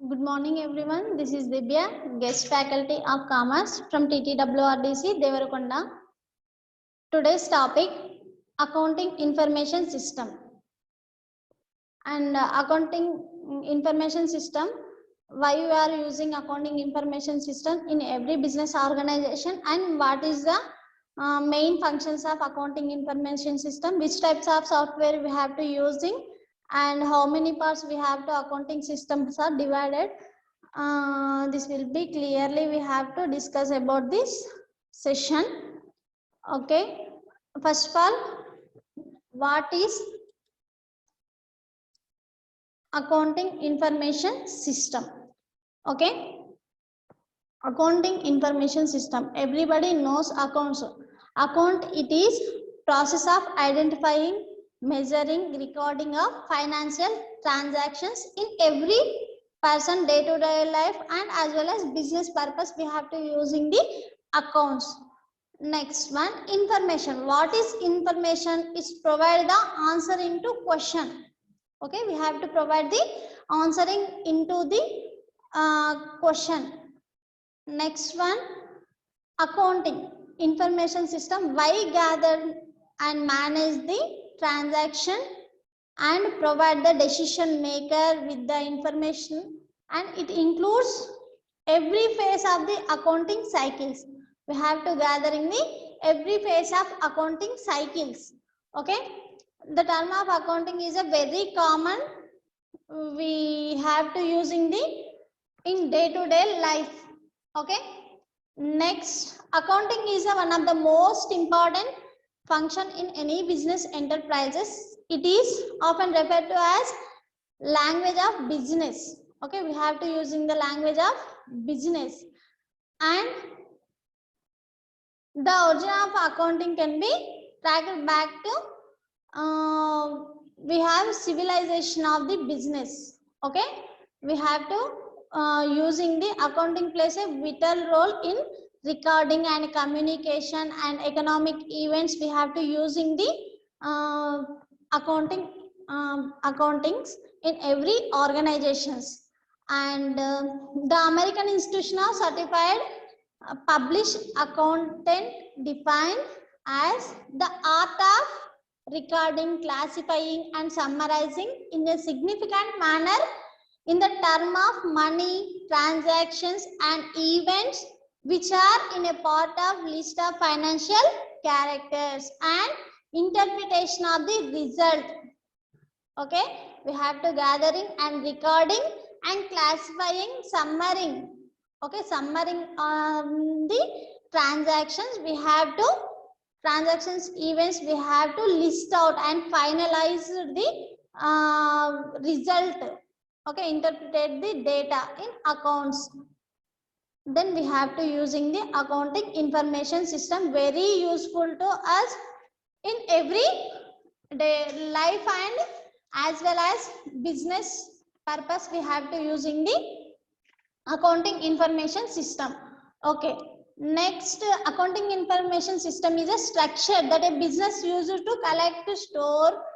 Good morning, everyone. This is Dibya, guest faculty of Commerce from TTWRDC, Devarakonda. Today's topic, Accounting Information System. And Accounting Information System, why you are using Accounting Information System in every business organization, and what is the main functions of Accounting Information System, which types of software we have to using, and how many parts we have to accounting systems are divided. This will be clearly we have to discuss about this session. Okay, first of all, what is accounting information system? Okay, accounting information system, everybody knows accounts. Account, it is process of identifying, measuring, recording of financial transactions in every person day-to-day life, and as well as business purpose we have to using the accounts. Next one, information. What is information? Is provide the answer into question. Okay, we have to provide the answering into the question. Next one, accounting information system. Why gather and manage the transaction and provide the decision maker with the information, and it includes every phase of the accounting cycles. We have to gather in the every phase of accounting cycles. Okay, the term of accounting is a very common, we have to using the in day-to-day life. Okay, next, accounting is one of the most important function in any business enterprises. It is often referred to as language of business. Okay, we have to using the language of business, and the origin of accounting can be tracked back to we have civilization of the business. Okay, we have to using the accounting plays a vital role in recording and communication and economic events. We have to using the accountings in every organizations, and the American Institution of Certified Published Accountant defined as the art of recording, classifying and summarizing in a significant manner in the term of money, transactions and events which are in a part of list of financial characters, and interpretation of the result. Okay, we have to gathering and recording and classifying, summarizing. Okay, summarizing the transactions, we have to transactions events, we have to list out and finalize the result. Okay, interpret the data in accounts. Then we have to using the accounting information system, very useful to us in every day life and as well as business purpose. We have to using the accounting information system. Okay, next, accounting information system is a structure that a business uses to collect, store,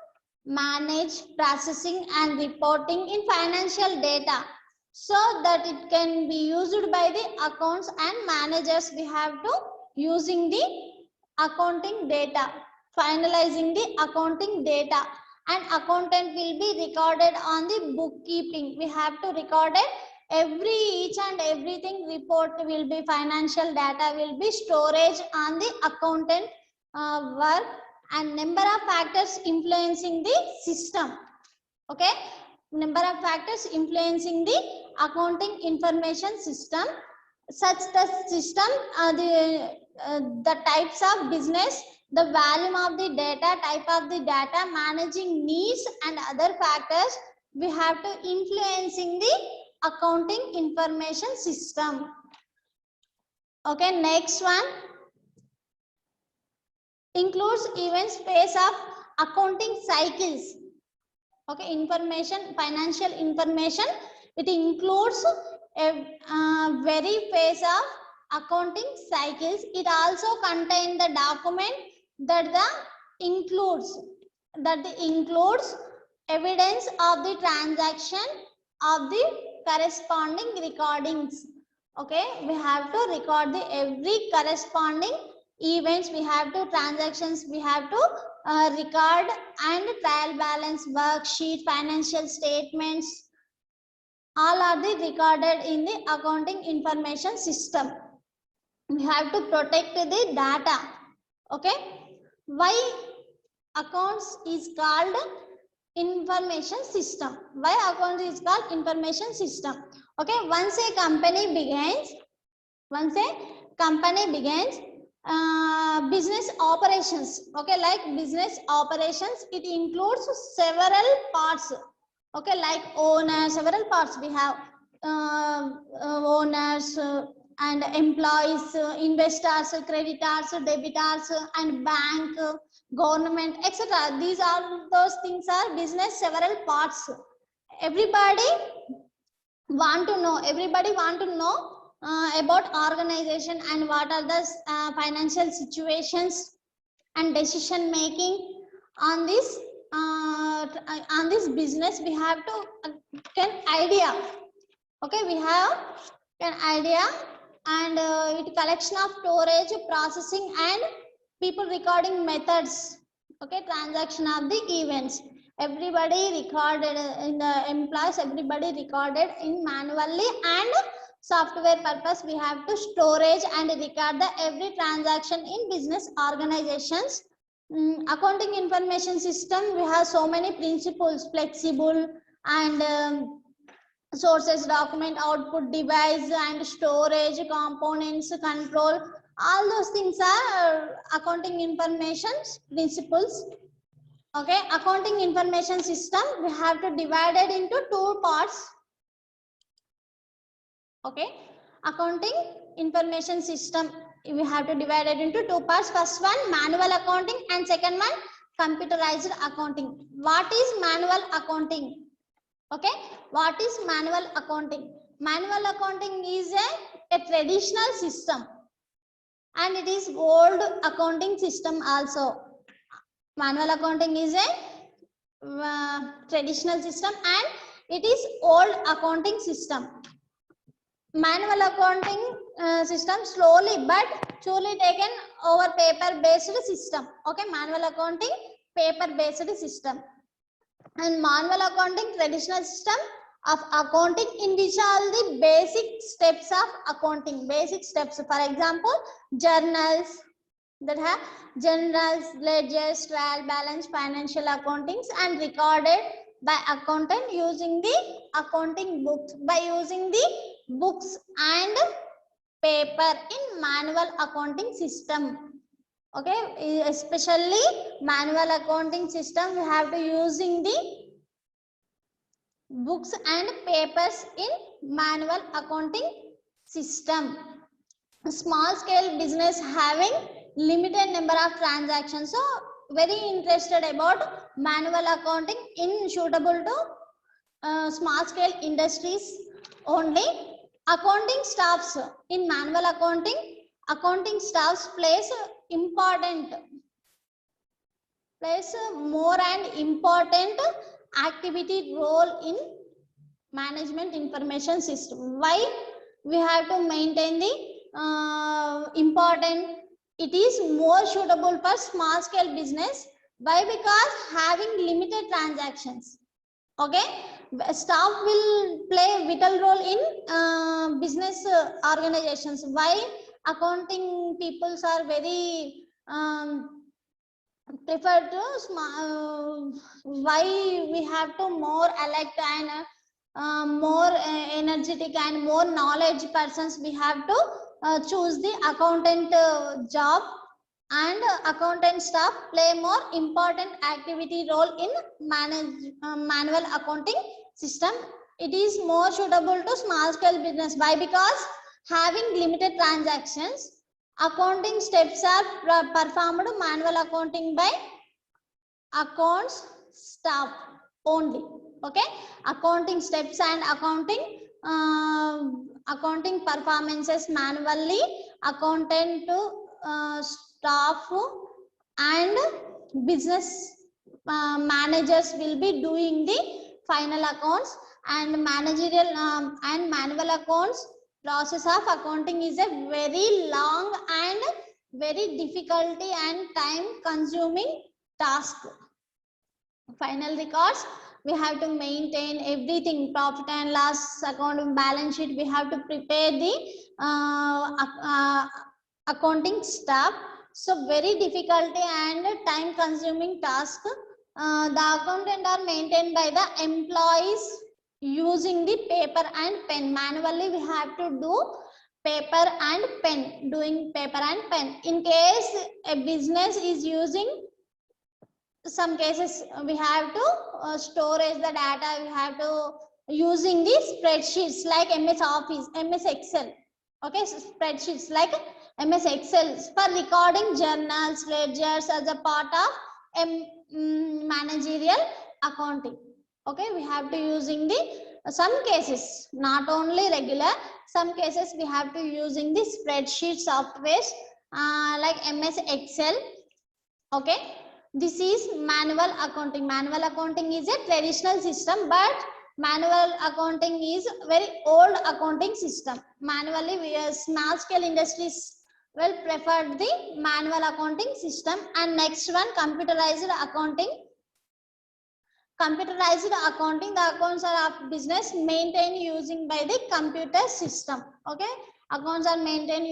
manage, processing and reporting in financial data, so that it can be used by the accounts and managers. We have to using the accounting data, finalizing the accounting data, and accountant will be recorded on the bookkeeping. We have to record it every each and everything report will be financial data will be storage on the accountant work, and number of factors influencing the system. Okay, number of factors influencing the accounting information system, such the system, the types of business, the volume of the data, type of the data, managing needs and other factors we have to influencing the accounting information system. Okay, next one includes even space of accounting cycles. Okay, information, financial information, it includes a very phase of accounting cycles. It also contains the document that includes evidence of the transaction of the corresponding recordings. Okay, we have to record the every corresponding events, we have to transactions, we have to record, and trial balance, worksheet, financial statements, all are the recorded in the accounting information system. We have to protect the data. Okay, why accounts is called information system? Why accounts is called information system? Okay, once a company begins business operations, okay, like business operations, it includes several parts. Okay, like owners, several parts we have, owners and employees, investors, creditors, debitors, and bank, government, etc. These are those things are business several parts. Everybody want to know about organization and what are the financial situations and decision making on this business. We have to get idea. Okay, we have an idea, and it collection of storage, processing, and people recording methods. Okay, transaction of the events. Everybody recorded in the employees, everybody recorded in manually, and software purpose we have to storage and record the every transaction in business organizations. Accounting information system, we have so many principles: flexible and sources, document, output, device, and storage, components, control. All those things are accounting information principles. Okay, accounting information system, we have to divide it into two parts. Okay, accounting information system, we have to divide it into two parts. First one, manual accounting, and second one, computerized accounting. What is manual accounting? Okay, what is manual accounting? Manual accounting is a traditional system, and it is old accounting system also. Manual accounting is a traditional system, and it is old accounting system. Manual accounting system slowly but surely taken over paper based system. Okay, manual accounting paper based system, and manual accounting traditional system of accounting in which all the basic steps of accounting, basic steps. For example, journals, that have journals, ledgers, trial balance, financial accountings, and recorded by accountant using the accounting books, by using the books and paper in manual accounting system. Okay, especially manual accounting system, we have to using the books and papers in manual accounting system. Small scale business having limited number of transactions, so very interested about manual accounting in suitable to small scale industries only. Accounting staffs, in manual accounting staffs plays more and important activity role in management information system. Why we have to maintain the important? It is more suitable for small scale business. Why? Because having limited transactions. Okay, staff will play vital role in business organizations. Why? Accounting peoples are very prefer to why we have to more elect and more energetic and more knowledge persons, we have to choose the accountant job, and accountant staff play more important activity role in manual accounting system. It is more suitable to small scale business. Why? Because having limited transactions, accounting steps are performed manual accounting by accounts staff only. Okay, accounting steps and accounting performances manually, accountant staff and business managers will be doing the final accounts. and managerial and manual accounts. Process of accounting is a very long and very difficulty and time consuming task. Final records, we have to maintain everything, profit and loss account, balance sheet. We have to prepare the accounting stuff. So very difficult and time consuming task. The accountant are maintained by the employees using the paper and pen. Manually we have to do paper and pen, doing paper and pen. In case a business is using, some cases we have to storage the data, we have to using the spreadsheets like MS Office, MS Excel. Okay, so spreadsheets like MS Excel for recording journals, ledgers as a part of managerial accounting. Okay, we have to using the some cases, not only regular, some cases we have to using the spreadsheet softwares like MS Excel. Okay, this is manual accounting. Manual accounting is a traditional system, but manual accounting is very old accounting system. Manually, small scale industries will prefer the manual accounting system. And next one, computerized accounting. Computerized accounting, the accounts are of business maintained using by the computer system. Okay, accounts are maintained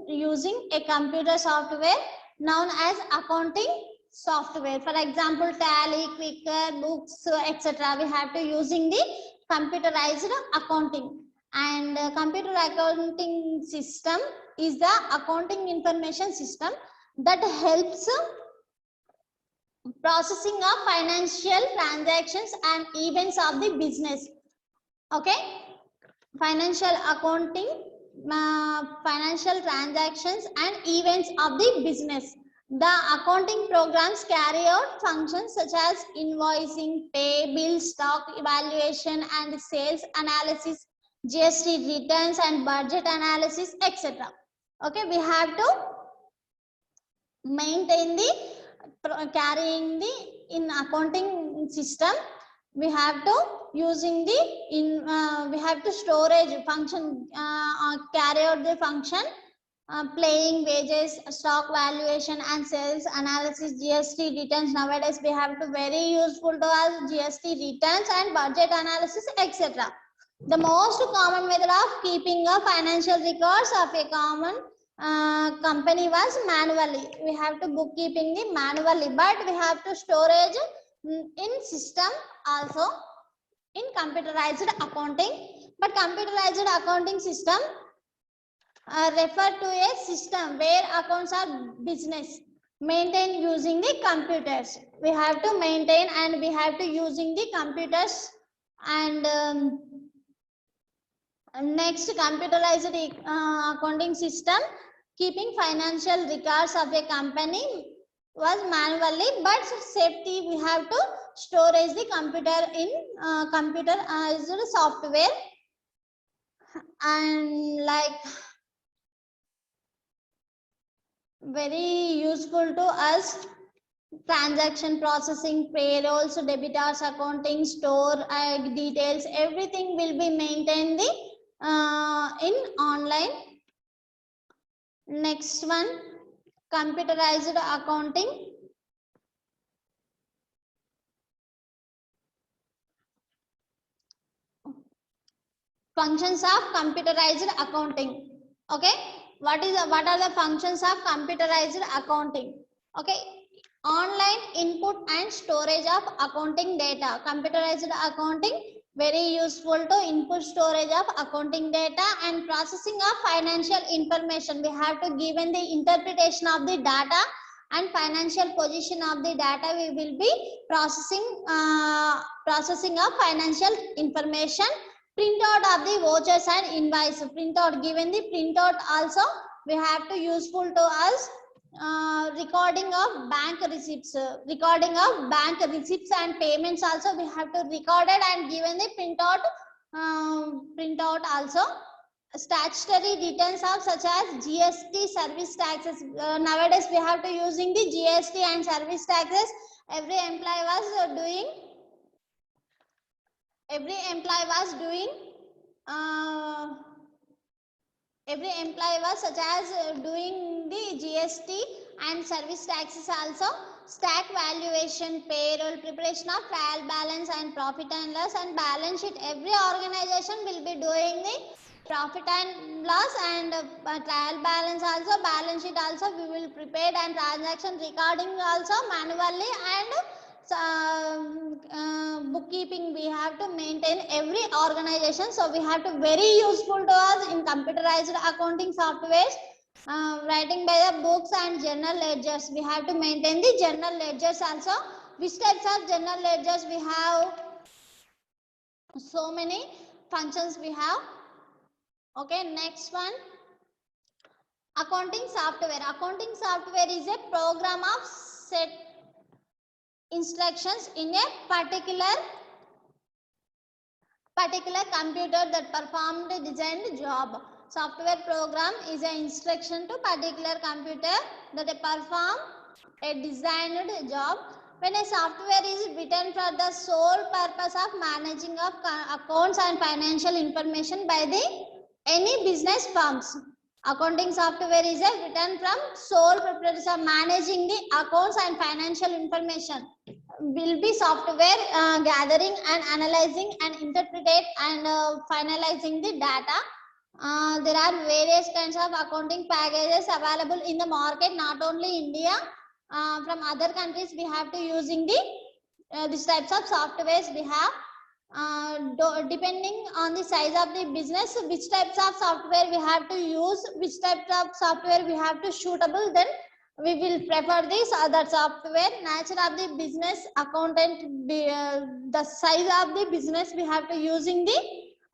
using a computer software known as accounting software. For example, Tally, Quicker, Books, etc. We have to using the computerized accounting. And computer accounting system is the accounting information system that helps processing of financial transactions and events of the business. Okay, financial accounting, financial transactions and events of the business. The accounting programs carry out functions such as invoicing, pay, bill, stock evaluation and sales analysis, GST returns and budget analysis, etc. Okay, we have to maintain the carrying the in accounting system. We have to using the we have to storage function, carry out the function paying wages, stock valuation and sales analysis, GST returns. Nowadays we have to very useful to us GST returns and budget analysis, etc. The most common method of keeping a financial records of a common company was manually. We have to bookkeeping the manually, but we have to storage in system also in computerized accounting. But computerized accounting system refer to a system where accounts are business maintained using the computers. We have to maintain and we have to using the computers. And next, computerized accounting system keeping financial records of a company was manually, but safety we have to storage the computer in computerized software. And like very useful to us, transaction processing, payrolls, debitors, accounting, store details, everything will be maintained in online. Next one, computerized accounting. Functions of computerized accounting. Okay, what are the functions of computerized accounting? Okay, online input and storage of accounting data. Computerized accounting very useful to input storage of accounting data and processing of financial information. We have to given the interpretation of the data and financial position of the data. We will be processing processing of financial information. Printout of the vouchers and invoice. Printout, given the printout also we have to useful to us. Recording of bank receipts, and payments also we have to record it and given the printout also. Statutory returns of such as GST, service taxes. Nowadays we have to using the GST and service taxes. Every employee was doing every employee was doing every employee was such as doing the GST and service taxes also, stack valuation, payroll, preparation of trial balance and profit and loss and balance sheet. Every organization will be doing the profit and loss and trial balance also, balance sheet also we will prepare, and transaction recording also manually, and bookkeeping we have to maintain every organization. So we have to very useful to us in computerized accounting softwares. Writing by the books and journal ledgers, we have to maintain the journal ledgers also. Which types of journal ledgers we have? So many functions we have. Okay, next one, accounting software. Accounting software is a program of set instructions in a particular computer that performed a designed job. Software program is an instruction to particular computer that perform a designed job. When a software is written for the sole purpose of managing of accounts and financial information by the any business firms. Accounting software is written from sole purpose of managing the accounts and financial information. Will be software gathering and analyzing and interpret and finalizing the data. There are various kinds of accounting packages available in the market, not only India. From other countries we have to using the these types of softwares we have. Depending on the size of the business, which types of software we have to use, which types of software we have to suitable, then we will prefer this other software. Nature of the business, accountant, the size of the business, we have to using the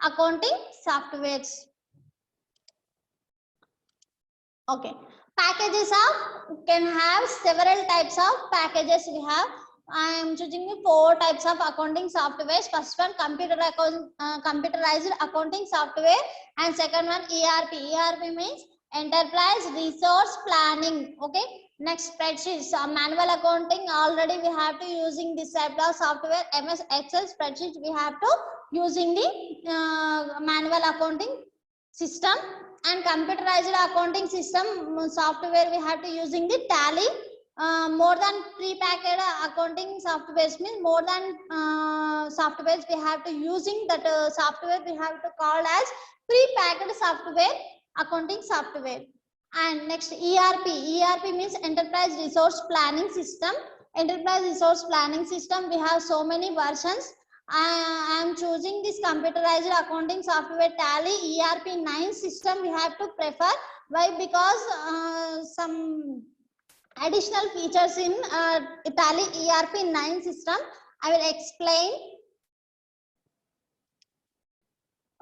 accounting softwares. Okay, packages of can have several types of packages we have. I am choosing the 4 types of accounting softwares. First one, computerized accounting software, and second one ERP. ERP means enterprise resource planning. Okay, next, spreadsheets. Manual accounting, already we have to using this type of software. MS Excel spreadsheet we have to using the manual accounting system. And computerized accounting system software we have to using the Tally. More than pre-packaged accounting softwares means more than softwares we have to using that software we have to call as pre-packaged software, accounting software. And next, ERP. ERP means enterprise resource planning system. Enterprise resource planning system, we have so many versions. I am choosing this computerized accounting software Tally ERP 9 system we have to prefer. Why? Because some additional features in Tally ERP 9 system I will explain.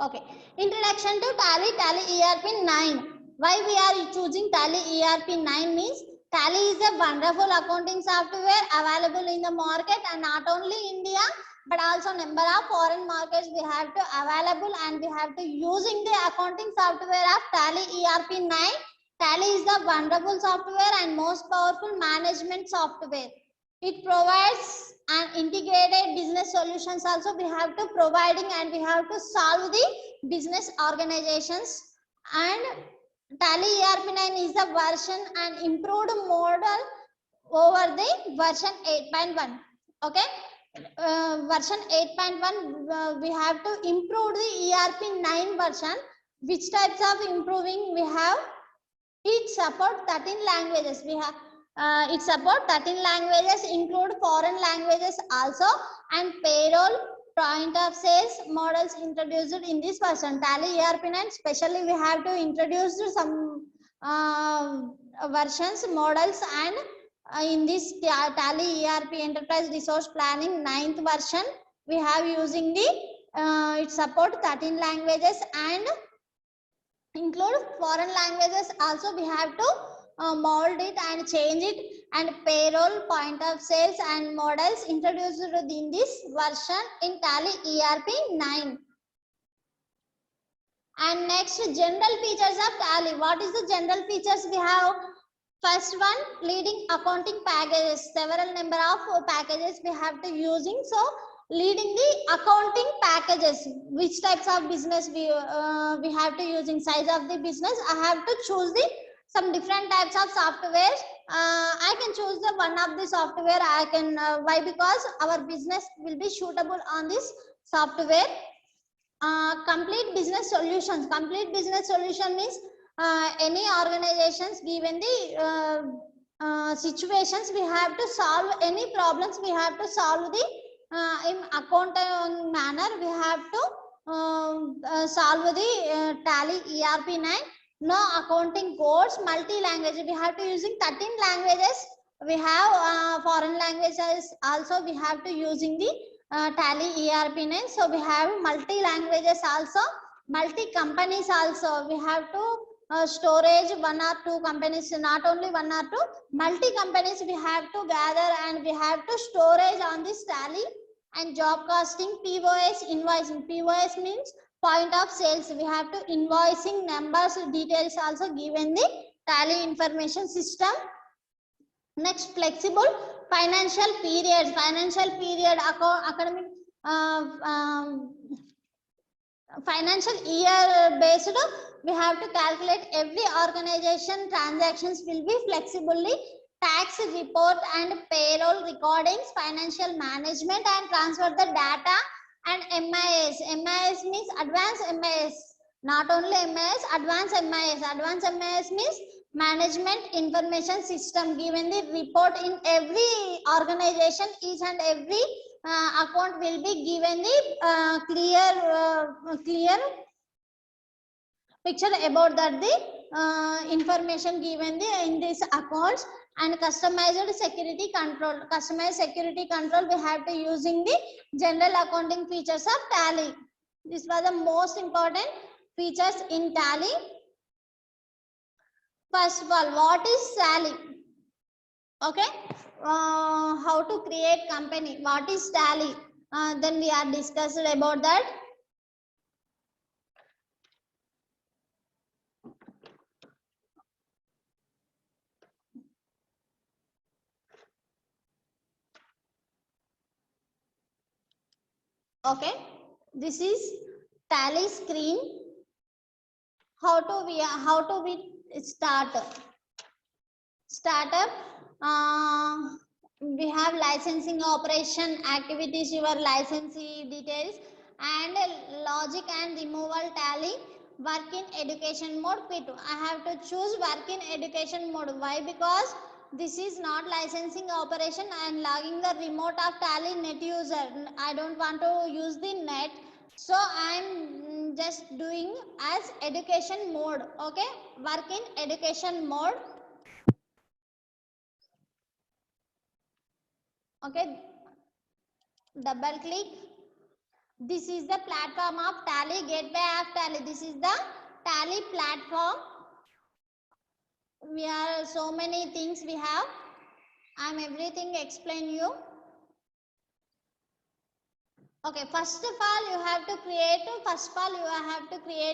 Okay, introduction to Tally ERP 9. Why we are choosing Tally ERP 9 means Tally is a wonderful accounting software available in the market, and not only India but also number of foreign markets we have to available, and we have to using the accounting software of Tally ERP 9. Tally is the wonderful software and most powerful management software. It provides an integrated business solutions also we have to providing, and we have to solve the business organizations. And Tally ERP 9 is the version and improved model over the version 8.1. Okay, version 8.1 we have to improve the ERP 9 version. Which types of improving we have? It support 13 languages. We have it support 13 languages, include foreign languages also, and payroll, point of sales models introduced in this version. Tally ERP 9 especially we have to introduce some versions, models, and in this Tally ERP enterprise resource planning 9th version we have using the it support 13 languages and include foreign languages also. We have to mold it and change it, and payroll, point of sales and models introduced in this version in Tally ERP 9. And next, general features of Tally. What is the general features we have? First one, leading accounting packages. Several number of packages we have to using. So leading the accounting packages. Which types of business we have to use in size of the business. I have to choose the some different types of software. I can choose the one of the software. I can why? Because our business will be suitable on this software. Complete business solutions. Complete business solution means any organizations given the situations, we have to solve any problems, we have to solve the in accounting manner, we have to solve the Tally ERP9. No accounting codes, multi-language, we have to using 13 languages. We have foreign languages also, we have to using the Tally ERP9. So we have multi languages also, multi companies also. We have to storage one or two companies, not only one or two, multi companies we have to gather, and we have to storage on this Tally. And job costing, POS, invoicing. POS means point of sales. We have to invoicing numbers, details also given the Tally information system. Next, flexible financial period. Financial period, academic financial year based, we have to calculate every organization transactions will be flexibly. Tax report and payroll recordings, financial management, and transfer the data. And MIS. MIS means advanced MIS. Not only MIS, advanced MIS. Advanced MIS means management information system, given the report in every organization, each and every account will be given the clear picture about that the information given in this accounts. And customized security control. Customized security control, we have to using the general accounting features of Tally. This was the most important features in Tally. First of all, what is Tally? Okay, how to create company, what is Tally? Then we are discussed about that. Okay, this is Tally screen. How to we start? Startup. We have licensing operation activities, your licensee details, and logic and removal Tally. Work in education mode, P2. I have to choose work in education mode. Why? Because this is not licensing operation. I am logging the remote of Tally net user. I don't want to use the net. So I am just doing as education mode. Okay, work in education mode. Okay, double click. This is the platform of Tally, gateway of Tally. This is the Tally platform. We are so many things we have. I am everything explain you. Okay, first of all, you have to create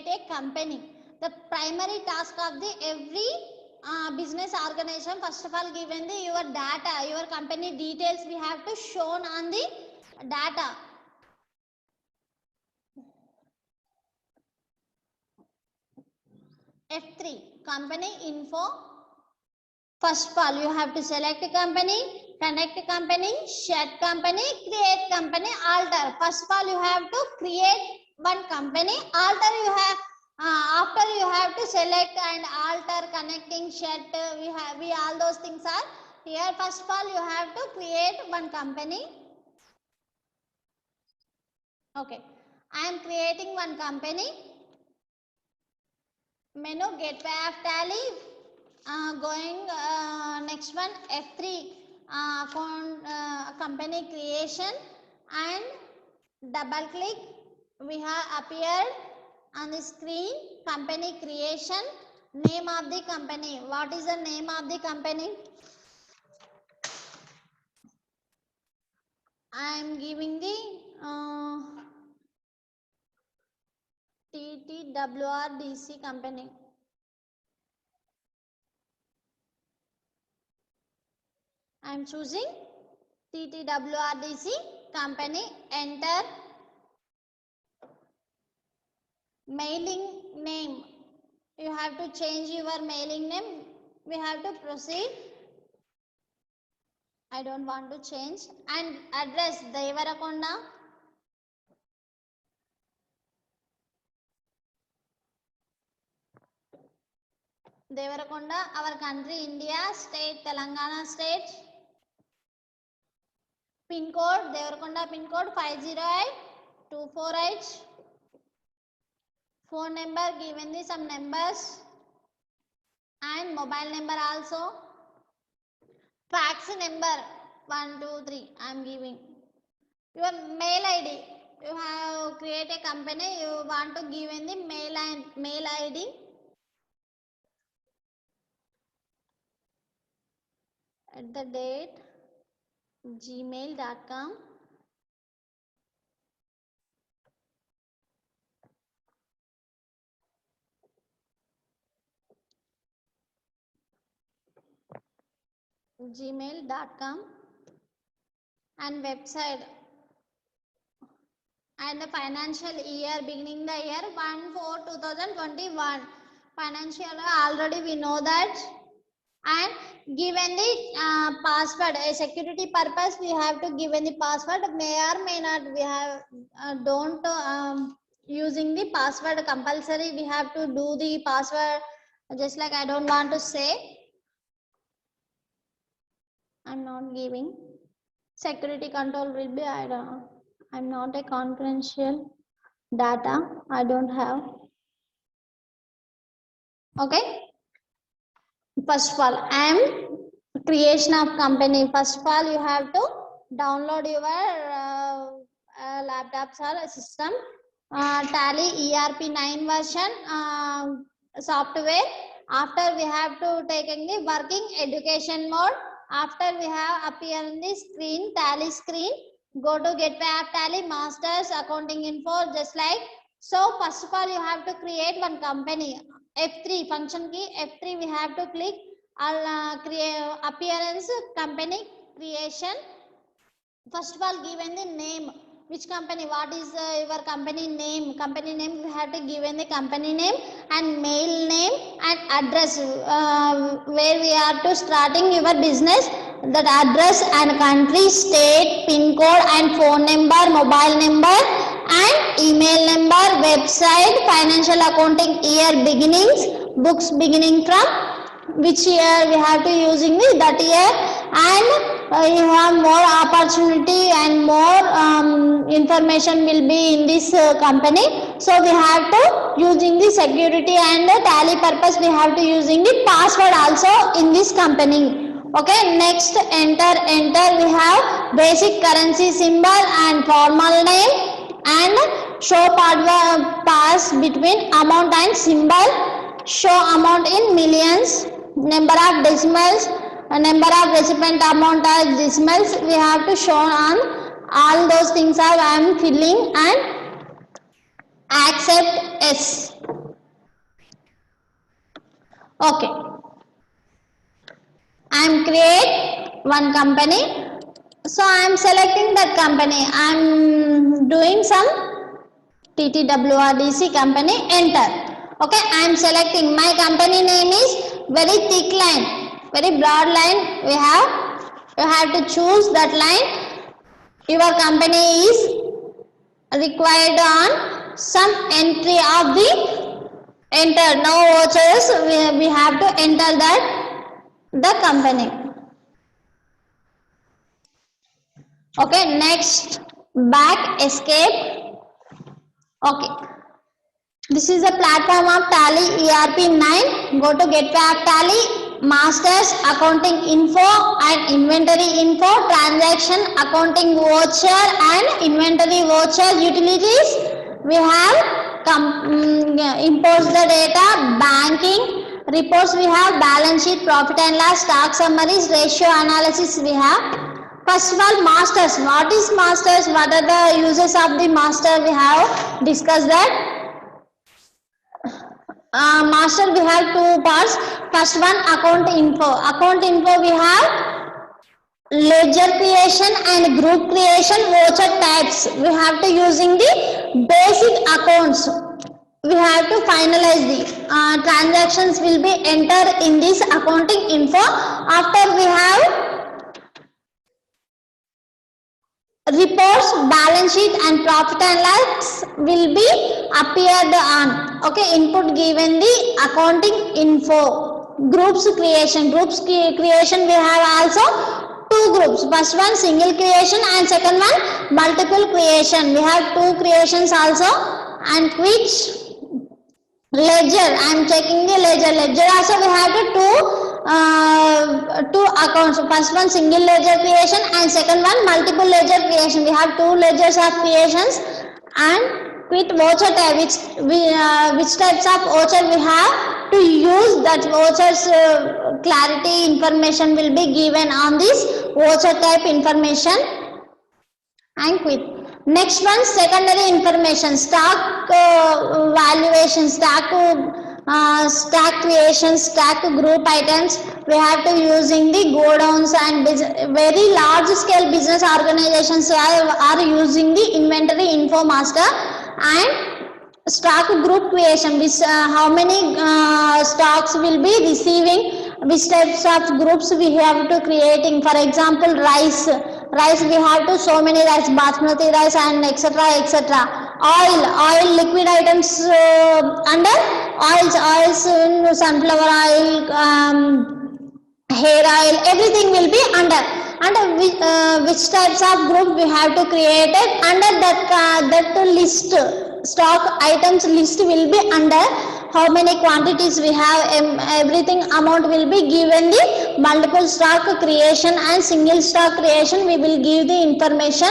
a company. The primary task of the every business organization, first of all, given the your data, your company details, we have to shown on the data. F3, company info. First of all, you have to select a company, connect a company, shed company, create company, alter. First of all, you have to create one company, alter you have, after you have to select and alter, connecting, shed, we all those things are here. First of all, you have to create one company. Okay, I am creating one company. Menu, gateway of Tally. Going next one, F3, company creation, and double click. We have appeared on the screen company creation. Name of the company. What is the name of the company? I am giving the TTWRDC company. I am choosing TTWRDC company, enter mailing name. You have to change your mailing name. We have to proceed. I don't want to change. And address Devarakonda. Devarakonda, our country India, state Telangana state. Pin code Devarakonda, pin code 508-248. Phone number, given the some numbers and mobile number also. Fax number 123 I am giving. Your mail ID. You have create a company. You want to give in the mail ID. At the date gmail.com. gmail.com and website and the financial year beginning the year 1/4/2021 financial already we know that, and given the password a security purpose we have to given the password, may or may not we have don't using the password compulsory, we have to do the password, just like I don't want to say. I'm not giving. Security control will be, I'm not a confidential data. I don't have. Okay. First of all, I am creation of company. First of all, you have to download your laptops or system. Tally ERP 9 version software. After we have to take in the working education mode. After we have appear in the screen, Tally screen, go to Gateway App Tally, Masters, Accounting Info, just like. So first of all, you have to create one company. F3 function key, F3 we have to click. Create appearance, company creation. First of all, given the name. Which company? What is your company name? Company name we have to given the company name and mail name and address where we are to starting your business. That address and country, state, pin code and phone number, mobile number and email number, website, financial accounting year beginnings, books beginning from which year we have to using that year, and you have more opportunity and more information will be in this company. So we have to using the security and the Tally purpose, we have to using the password also in this company. Okay, next enter we have basic currency symbol and formal name and show pass between amount and symbol, show amount in millions, number of decimals, number of recipient amount as decimals we have to show on all those things I am filling and accept yes. Okay, I am create one company. So I am selecting that company. I am doing some TTWRDC company, enter. Okay, I am selecting my company name is very thick line, very broad line we have. You have to choose that line. Your company is required on some entry of the enter. No vouchers. We have to enter that the company. Okay, next back escape. Okay, this is a platform of Tally ERP 9. Go to Gateway App Tally, Masters, Accounting Info and Inventory Info, Transaction, Accounting Voucher and Inventory Voucher Utilities. We have imports the data, banking, reports we have, balance sheet, profit and loss, stock summaries, ratio analysis we have. First of all, masters. What is masters? What are the uses of the master? We have discussed that. Master we have two parts. First one, account info. Account info we have ledger creation and group creation voucher types. We have to using the basic accounts. We have to finalize the transactions will be entered in this accounting info. After we have reports, balance sheet and profit and loss will be appeared on. Okay, input given the accounting info. Groups creation. Creation we have also two groups. First one single creation and second one multiple creation. We have two creations also. And which ledger, I am checking the ledger also we have two accounts. First one single ledger creation and second one multiple ledger creation. We have two ledgers of creations. And with voucher type, which types of voucher we have to use, that vouchers clarity information will be given on this voucher type information. And quit. Next one, secondary information, stock valuation, stock creation, stock group items. We have to using the godowns and very large scale business organizations are using the inventory info master. And stock group creation, which how many stocks will be receiving, which types of groups we have to creating. For example, rice we have to so many rice, basmati rice and etc. Oil liquid items under oils in sunflower oil, hair oil, everything will be under which types of group we have to create it. Under that list, stock items list will be under how many quantities we have, everything amount will be given the multiple stock creation and single stock creation. We will give the information.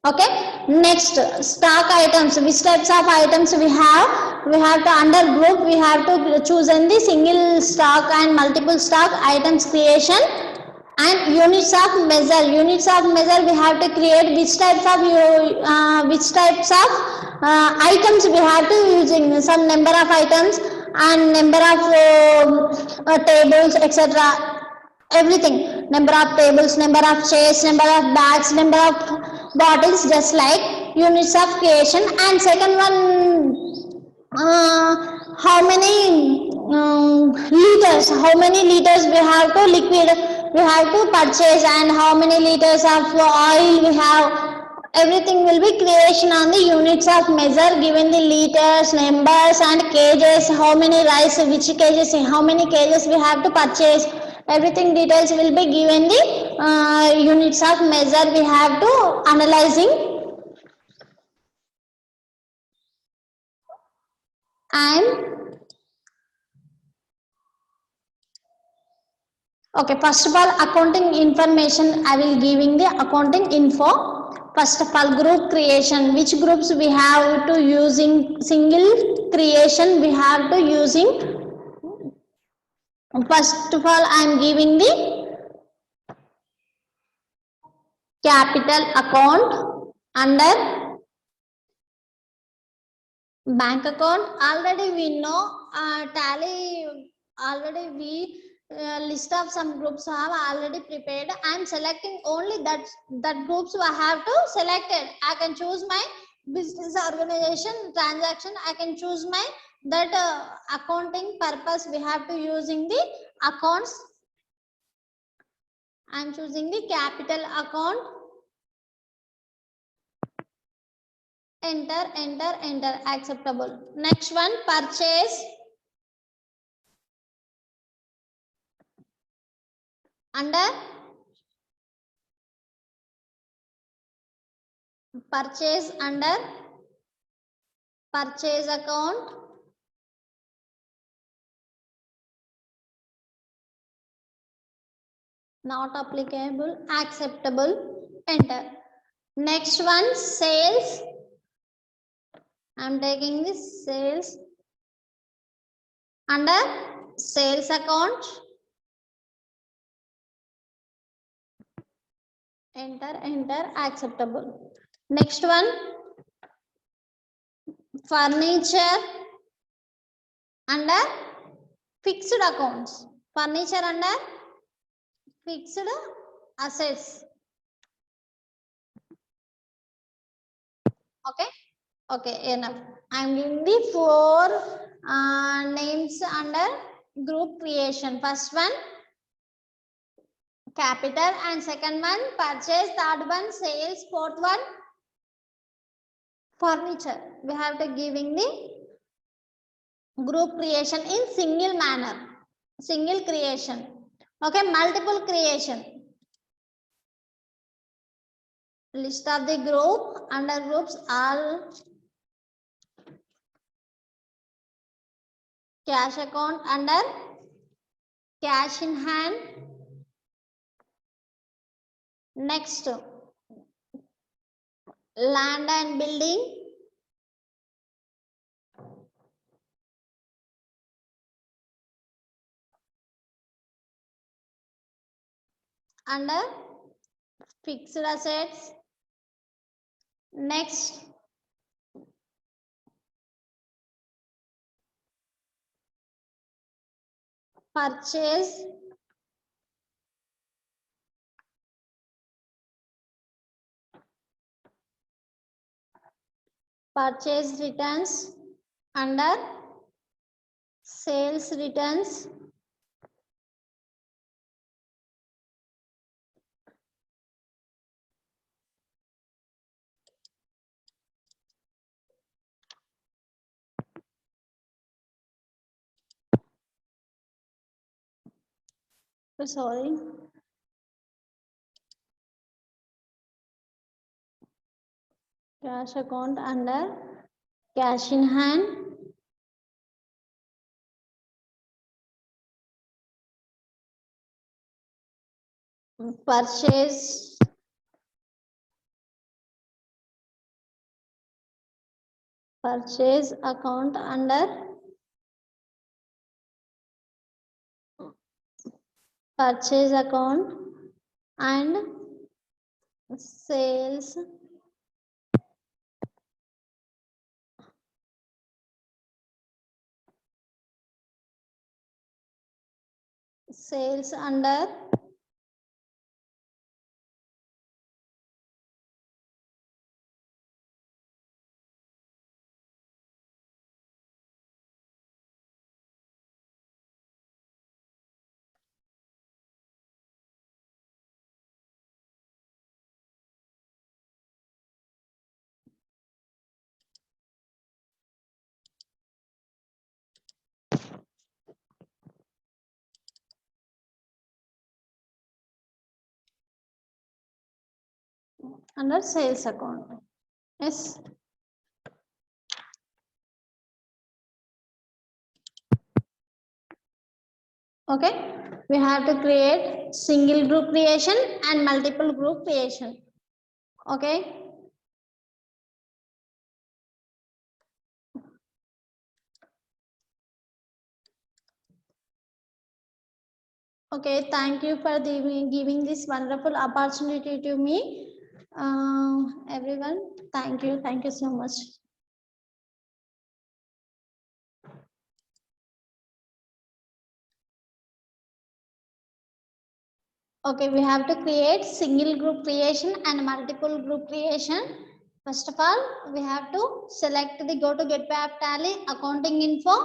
Okay, next stock items, which types of items we have to under group we have to choose in the single stock and multiple stock items creation. And units of measure we have to create which types of items we have to using some number of items and number of tables etc. Everything, number of tables, number of chairs, number of bags, number of bottles, just like units of creation. And second one, how many liters we have to liquid we have to purchase, and how many liters of oil we have, everything will be creation on the units of measure, given the liters, numbers and cages, how many rice, which cages, how many cages we have to purchase, everything details will be given the units of measure we have to analyzing. And okay, first of all accounting information I will giving the accounting info. First of all, group creation, which groups we have to using single creation we have to using. First of all I am giving the capital account under bank account. Already we know tally, already we list of some groups have already prepared. I am selecting only that groups I have to select it. I can choose my business organization transaction, I can choose my that accounting purpose we have to using the accounts. I am choosing the capital account. Enter, acceptable. Next one, purchase under purchase under purchase account. Not applicable, acceptable, enter. Next one, sales. I am taking this sales under sales account. Enter, acceptable. Next one, furniture under fixed accounts. Furniture under fixed assets. Okay. Okay, enough. I'm giving the four names under group creation. First one, capital, and second one, purchase, third one, sales, fourth one, furniture. We have to giving the group creation in single manner, single creation. Okay, multiple creation. List of the group, under groups, all cash account under cash in hand. Next, land and building. Under fixed assets. Next, purchase. Purchase returns under sales returns. Sorry. Cash account under cash in hand. Purchase account under purchase account and sales under sales account. Yes. Okay, we have to create single group creation and multiple group creation. Okay. Okay, thank you for giving this wonderful opportunity to me. Everyone, thank you so much. Okay, we have to create single group creation and multiple group creation. First of all, we have to select the go to get web tally accounting info.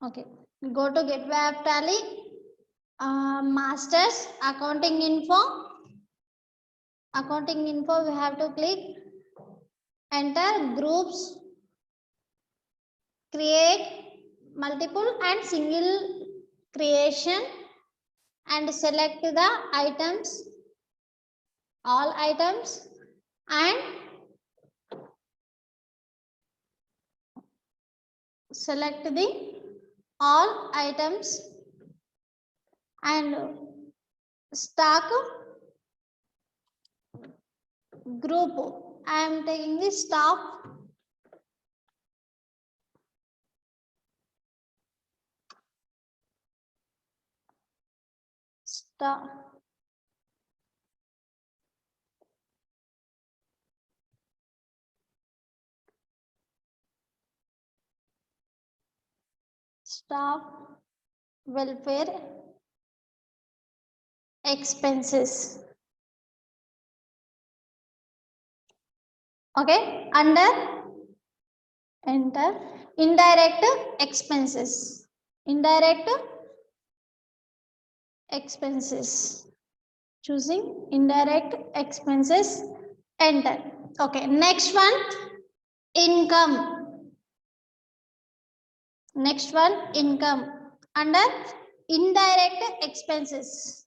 Okay, go to get web tally masters accounting info. Accounting info, we have to click enter groups, create multiple and single creation and select the items, all items, and select the all items and stock group. I am taking the stock stock welfare expenses. Okay, under enter indirect expenses. Indirect expenses. Choosing indirect expenses, enter. Okay, next one, income. Next one, income. Under indirect expenses.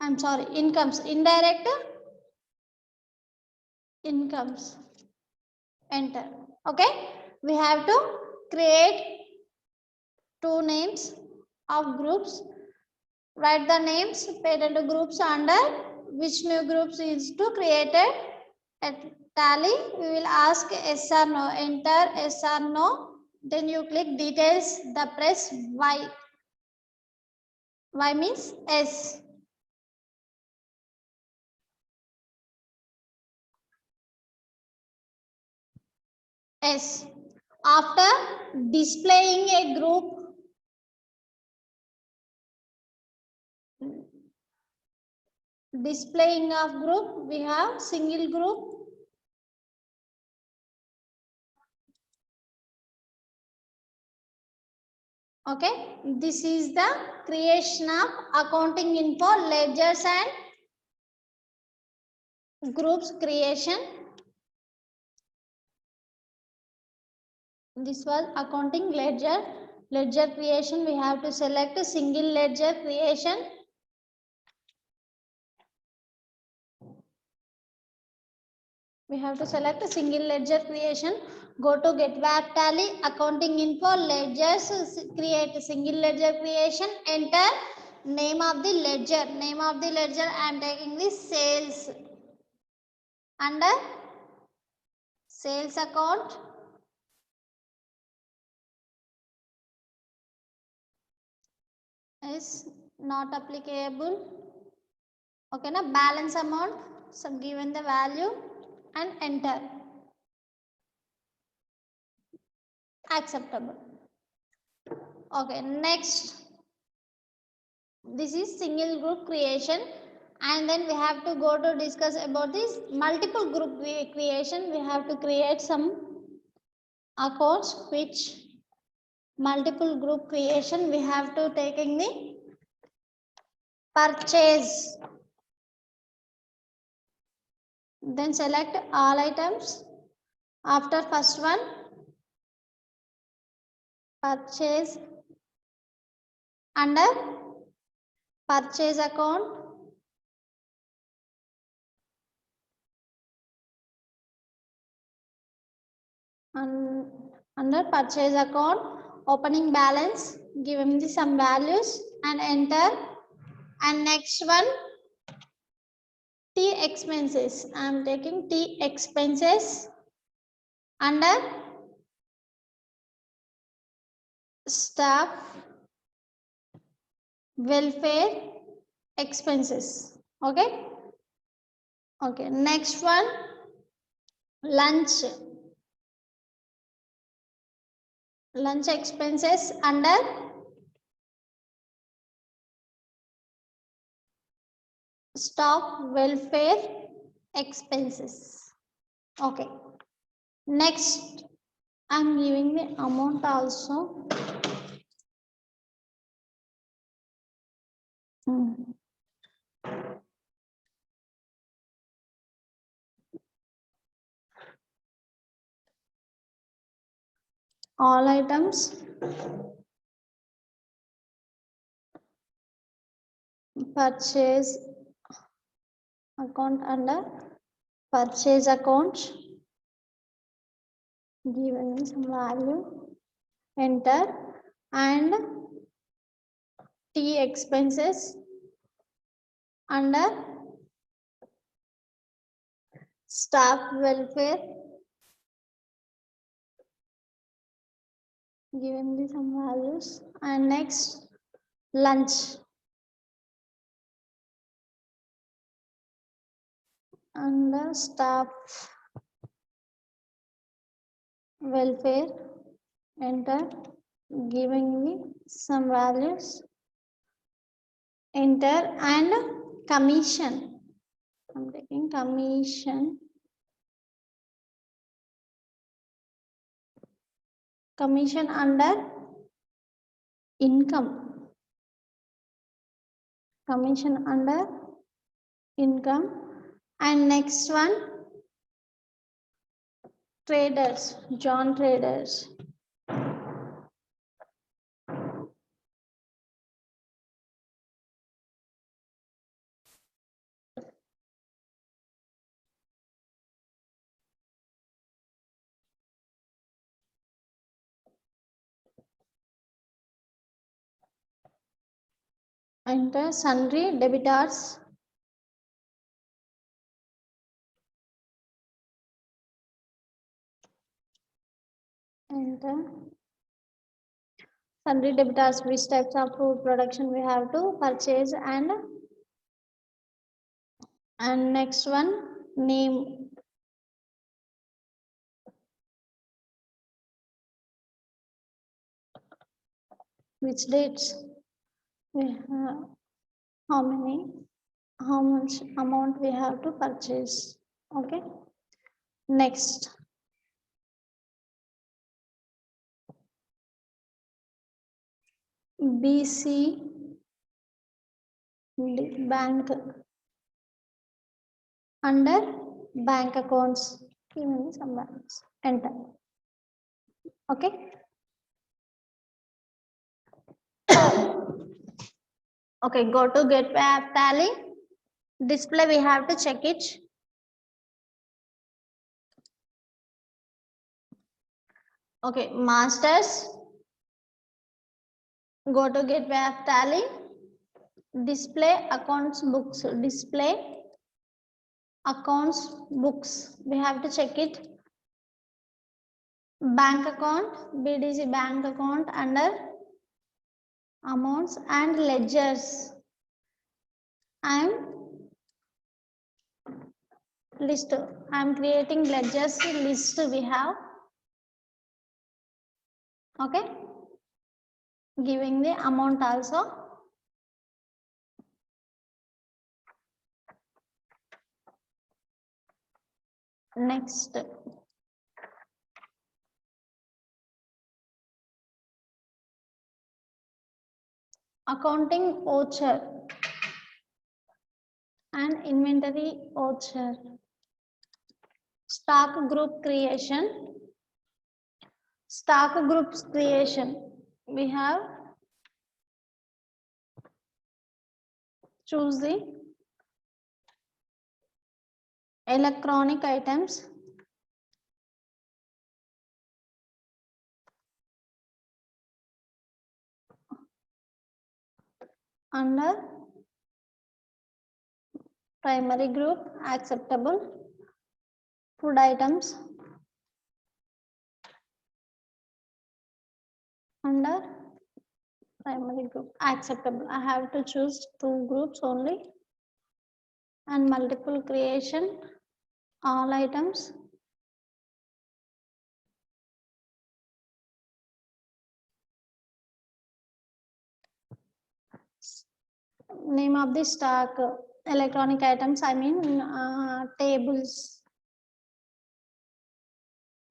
I'm sorry, incomes. Indirect incomes. Enter. Okay, we have to create two names of groups. Write the names, patent groups under which new groups is to created. At tally, we will ask yes or no. Enter yes or no. Then you click details. The press Y. Y means S. S. After displaying a group, displaying of group, we have single group. Okay, this is the creation of accounting info, ledgers and groups creation. This was accounting ledger. Ledger creation, we have to select a single ledger creation. We have to select a single ledger creation. Go to get back tally, accounting info, ledgers, create a single ledger creation, enter name of the ledger. Name of the ledger, I am taking the sales. Under sales account, is not applicable. Okay, now balance amount, so given the value and enter. Acceptable. Okay, next, this is single group creation, and then we have to go to discuss about this multiple group creation. We have to create some accounts which multiple group creation. We have to taking the purchase, then select all items. After first one, purchase, under purchase account, and under purchase account, opening balance, give him the some values and enter. And next one, T expenses. I am taking T expenses under staff welfare expenses. Okay. Okay. Next one, lunch. Lunch expenses under staff welfare expenses. Okay. Next, I'm giving the amount also. All items, purchase account under purchase account, given some value, enter, and T expenses under staff welfare, given some values, and next lunch under staff welfare, enter, giving me some values, enter, and commission. I'm taking commission. Commission under income. Commission under income. And next one, traders, John Traders. Enter sundry debitors. Enter sundry debitors, which types of food production we have to purchase, and next one, name, which dates we have, how much amount we have to purchase. Okay, next, BC bank, under bank accounts, give me some balance, enter. Okay. Okay, go to gateway app tally. Display, we have to check it. Okay, masters. Go to gateway app tally. Display accounts books. Display accounts books. We have to check it. Bank account, BDC bank account under amounts and ledgers. I'm list. I'm creating ledgers list we have. Okay. Giving the amount also. Next. Accounting voucher and inventory voucher. Stock group creation. Stock groups creation. We have choose the electronic items, under primary group acceptable. Food items under primary group acceptable. I have to choose 2 groups only, and multiple creation all items. Name of the stock, electronic items, I mean tables,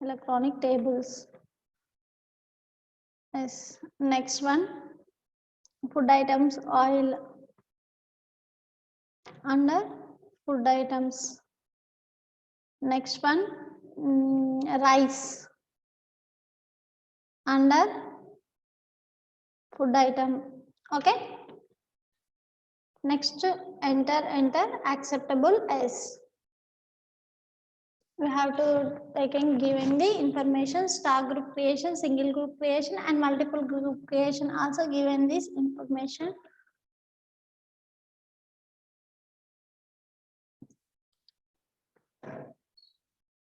electronic tables. Yes. Next one, food items, oil, under food items. Next one, rice, under food item. Okay. Next, enter acceptable as. We have to giving the information, stock group creation, single group creation, and multiple group creation also given this information.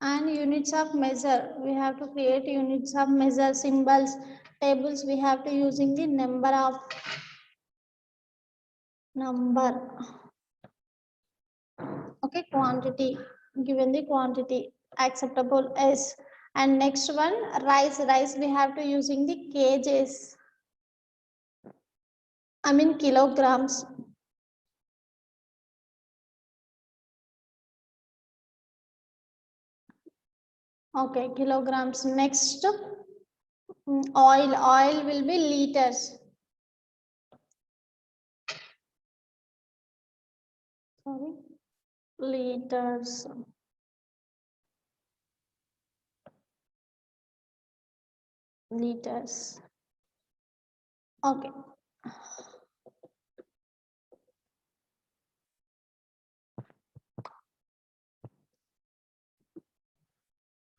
And units of measure, we have to create units of measure, symbols, tables, we have to using the number. Okay, quantity, given the quantity acceptable as, And next one, rice we have to using the kgs, I mean kilograms. Okay, kilograms. Next, oil will be liters. Sorry, liters. Liters. Okay.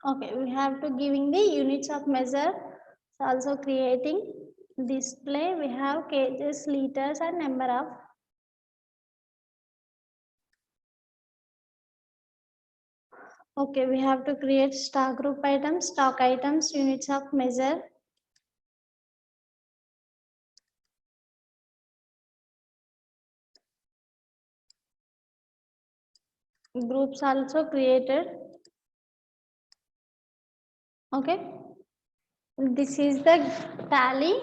Okay, we have to giving the units of measure. So also creating display. We have kgs, liters, and number of. Okay, we have to create stock group items, stock items, units of measure. Groups also created. Okay, this is the tally.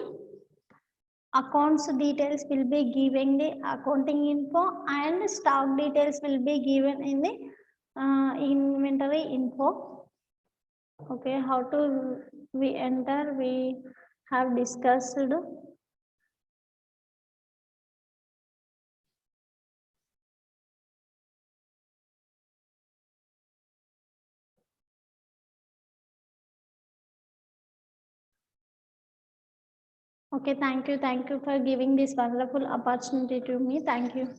Accounts details will be given the accounting info, and stock details will be given in the inventory info. Okay, how to we enter, we have discussed. Okay, thank you for giving this wonderful opportunity to me. Thank you.